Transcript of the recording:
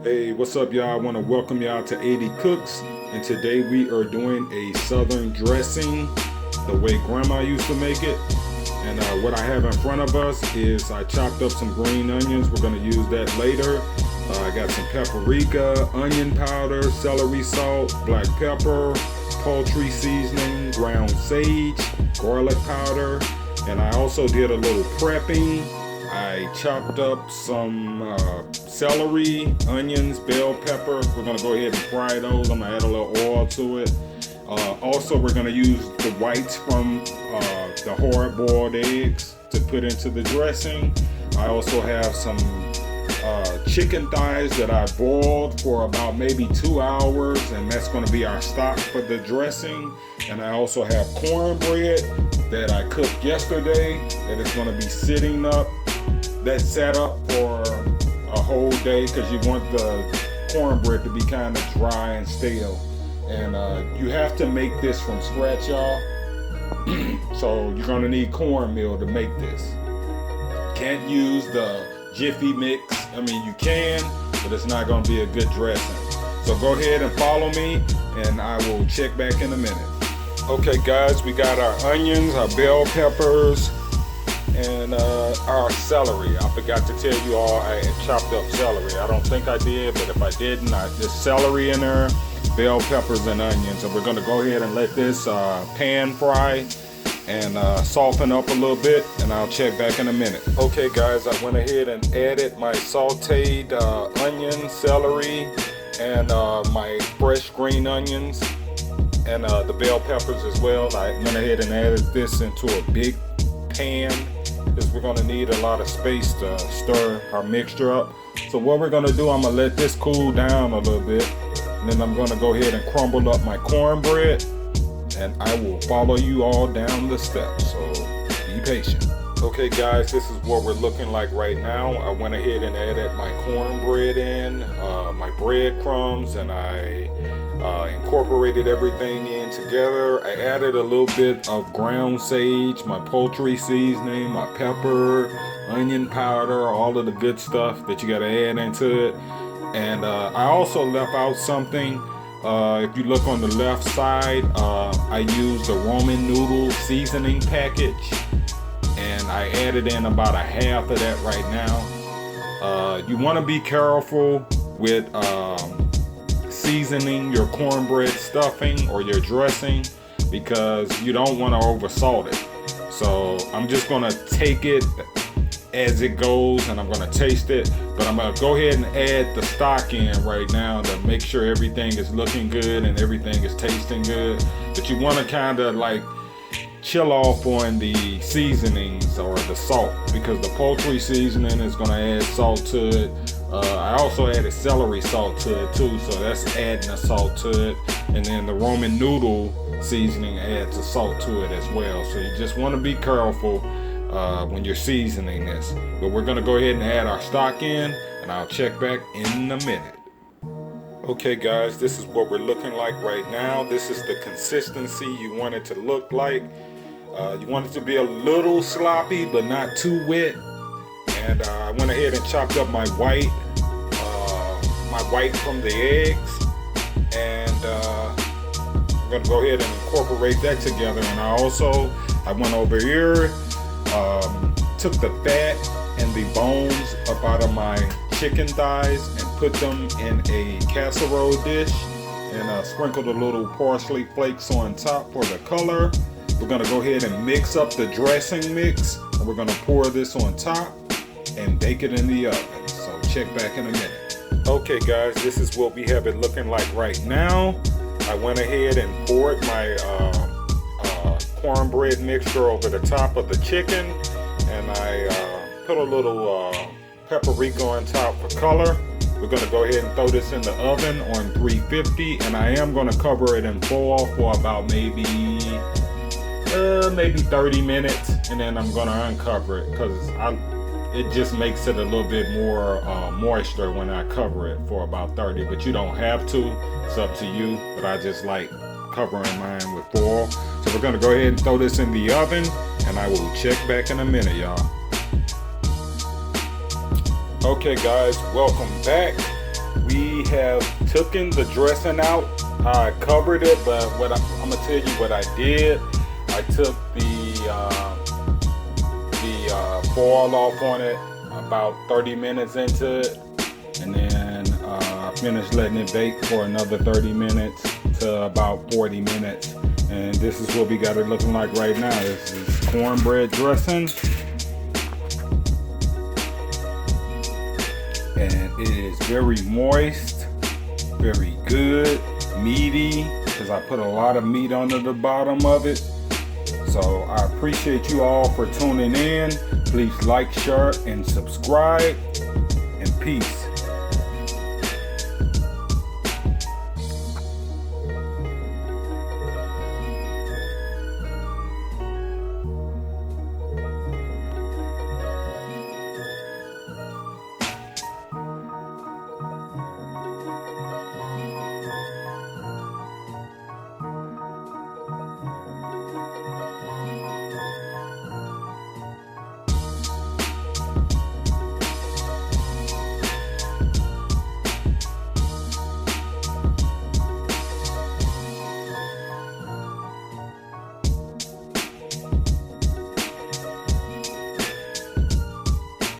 Hey, what's up, y'all? I want to welcome y'all to 80 Cooks, and today we are doing a southern dressing the way grandma used to make it. And what I have in front of us is I chopped up some green onions. We're going to use that later. I got some paprika, onion powder, celery salt, black pepper, poultry seasoning, ground sage, garlic powder, and I also did a little prepping. I chopped up some celery, onions, bell pepper. We're gonna go ahead and fry those. I'm gonna add a little oil to it. Also, we're gonna use the whites from the hard-boiled eggs to put into the dressing. I also have some chicken thighs that I boiled for about maybe 2 hours, and that's gonna be our stock for the dressing. And I also have cornbread that I cooked yesterday that is gonna be sitting up. That's set up for a whole day because you want the cornbread to be kind of dry and stale. And you have to make this from scratch, y'all. So you're gonna need cornmeal to make this. Can't use the Jiffy mix. I mean, you can, but it's not gonna be a good dressing. So go ahead and follow me, and I will check back in a minute. Okay, guys, we got our onions, our bell peppers, and our celery. I forgot to tell you all I had chopped up celery. I don't think I did, but if I didn't, I just celery in there, bell peppers and onions. And we're gonna go ahead and let this pan fry and soften up a little bit, and I'll check back in a minute. Okay, guys, I went ahead and added my sauteed onion, celery, and my fresh green onions, and the bell peppers as well. I went ahead and added this into a big pan because we're gonna need a lot of space to stir our mixture up. So what we're gonna do, I'm gonna let this cool down a little bit, and then I'm gonna go ahead and crumble up my cornbread, and I will follow you all down the steps, so be patient. Okay, guys, this is what we're looking like right now. I went ahead and added my cornbread in, my breadcrumbs, and I incorporated everything in together. I added a little bit of ground sage, my poultry seasoning, my pepper, onion powder, all of the good stuff that you got to add into it. And I also left out something. If you look on the left side, I used the Roman noodle seasoning package, and I added in about a half of that right now. You want to be careful with seasoning your cornbread stuffing or your dressing because you don't want to over salt it. So I'm just gonna take it as it goes, and I'm gonna taste it, but I'm gonna go ahead and add the stock in right now to make sure everything is looking good and everything is tasting good. But you want to kind of like chill off on the seasonings or the salt, because the poultry seasoning is gonna add salt to it. I also added celery salt to it too, so that's adding a salt to it. And then the Roman noodle seasoning adds a salt to it as well. So you just want to be careful when you're seasoning this. But we're gonna go ahead and add our stock in, and I'll check back in a minute. Okay, guys, this is what we're looking like right now. This is the consistency you want it to look like. You want it to be a little sloppy, but not too wet. And I went ahead and chopped up my white from the eggs, and I'm gonna go ahead and incorporate that together. And I went over here, took the fat and the bones up out of my chicken thighs and put them in a casserole dish, and sprinkled a little parsley flakes on top for the color. We're gonna go ahead and mix up the dressing mix, and we're gonna pour this on top and bake it in the oven. So check back in a minute. Okay, guys, this is what we have it looking like right now. I went ahead and poured my cornbread mixture over the top of the chicken, and I put a little paprika on top for color. We're gonna go ahead and throw this in the oven on 350, and I am gonna cover it in foil for about maybe 30 minutes, and then I'm gonna uncover it because it just makes it a little bit more moisture when I cover it for about 30, but you don't have to, it's up to you, but I just like covering mine with foil. So we're gonna go ahead and throw this in the oven, and I will check back in a minute, y'all. Okay, guys, welcome back. we have taken the dressing out. I covered it, but I'm gonna tell you what I did. I took the foil off on it about 30 minutes into it, and then finished letting it bake for another 30 minutes to about 40 minutes. And this is what we got it looking like right now. This is cornbread dressing, and it is very moist, very good, meaty, because I put a lot of meat under the bottom of it. So I appreciate you all for tuning in. Please like, share, and subscribe, and peace.